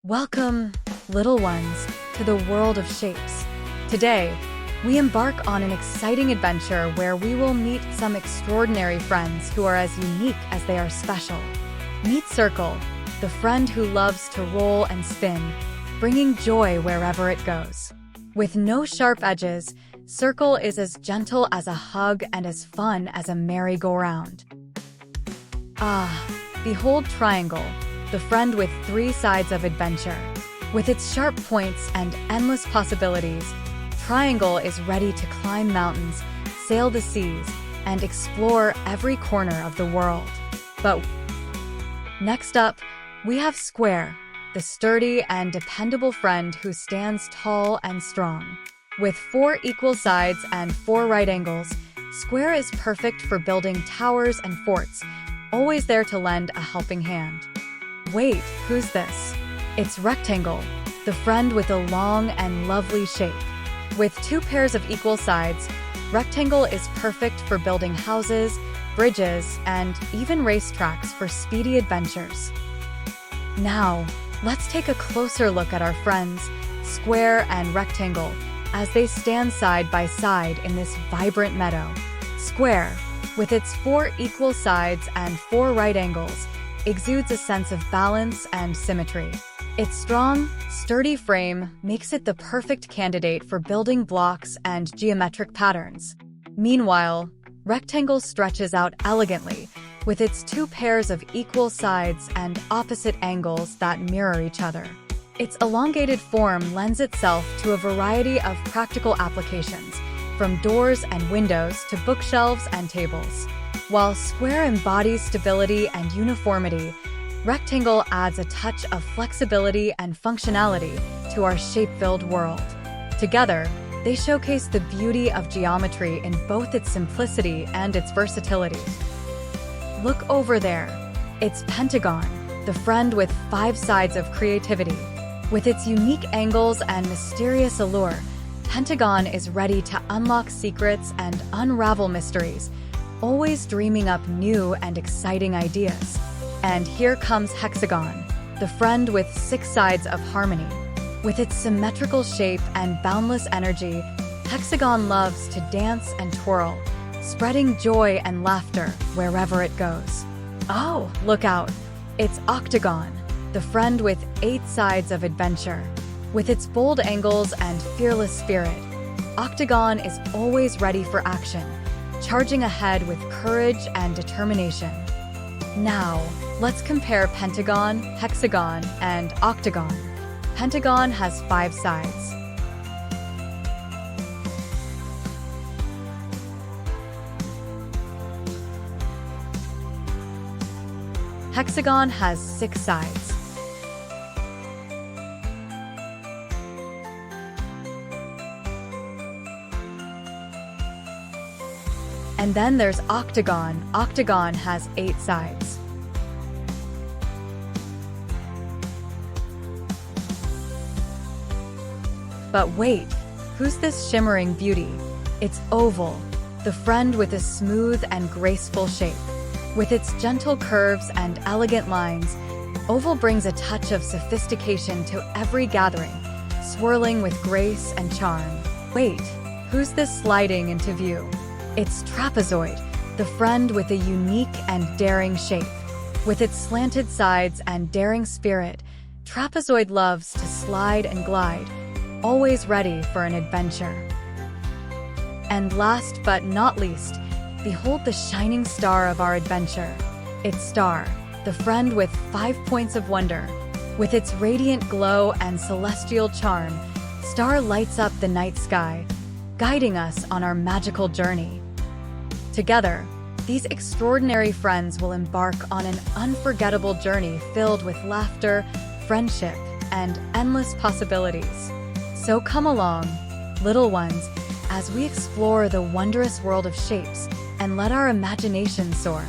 Welcome, little ones, to the world of shapes. Today, we embark on an exciting adventure where we will meet some extraordinary friends who are as unique as they are special. Meet Circle, the friend who loves to roll and spin, bringing joy wherever it goes. With no sharp edges, Circle is as gentle as a hug and as fun as a merry-go-round. Behold Triangle, the friend with three sides of adventure. With its sharp points and endless possibilities, Triangle is ready to climb mountains, sail the seas, and explore every corner of the world. But next up, we have Square, the sturdy and dependable friend who stands tall and strong. With 4 equal sides and 4 right angles, Square is perfect for building towers and forts, always there to lend a helping hand. Wait, who's this? It's Rectangle, the friend with a long and lovely shape. With 2 pairs of equal sides, Rectangle is perfect for building houses, bridges, and even racetracks for speedy adventures. Now, let's take a closer look at our friends, Square and Rectangle, as they stand side by side in this vibrant meadow. Square, with its 4 equal sides and 4 right angles, exudes a sense of balance and symmetry. Its strong, sturdy frame makes it the perfect candidate for building blocks and geometric patterns. Meanwhile, Rectangle stretches out elegantly, with its 2 pairs of equal sides and opposite angles that mirror each other. Its elongated form lends itself to a variety of practical applications, from doors and windows to bookshelves and tables. While Square embodies stability and uniformity, Rectangle adds a touch of flexibility and functionality to our shape-filled world. Together, they showcase the beauty of geometry in both its simplicity and its versatility. Look over there. It's Pentagon, the friend with 5 sides of creativity. With its unique angles and mysterious allure, Pentagon is ready to unlock secrets and unravel mysteries, always dreaming up new and exciting ideas. And here comes Hexagon, the friend with 6 sides of harmony. With its symmetrical shape and boundless energy, Hexagon loves to dance and twirl, spreading joy and laughter wherever it goes. Oh, look out! It's Octagon, the friend with 8 sides of adventure. With its bold angles and fearless spirit, Octagon is always ready for action, charging ahead with courage and determination. Now, let's compare Pentagon, Hexagon, and Octagon. Pentagon has 5 sides. Hexagon has 6 sides. And then there's Octagon. Octagon has 8 sides. But wait, who's this shimmering beauty? It's Oval, the friend with a smooth and graceful shape. With its gentle curves and elegant lines, Oval brings a touch of sophistication to every gathering, swirling with grace and charm. Wait, who's this sliding into view? It's Trapezoid, the friend with a unique and daring shape. With its slanted sides and daring spirit, Trapezoid loves to slide and glide, always ready for an adventure. And last but not least, behold the shining star of our adventure. It's Star, the friend with 5 points of wonder. With its radiant glow and celestial charm, Star lights up the night sky, guiding us on our magical journey. Together, these extraordinary friends will embark on an unforgettable journey filled with laughter, friendship, and endless possibilities. So come along, little ones, as we explore the wondrous world of shapes and let our imagination soar.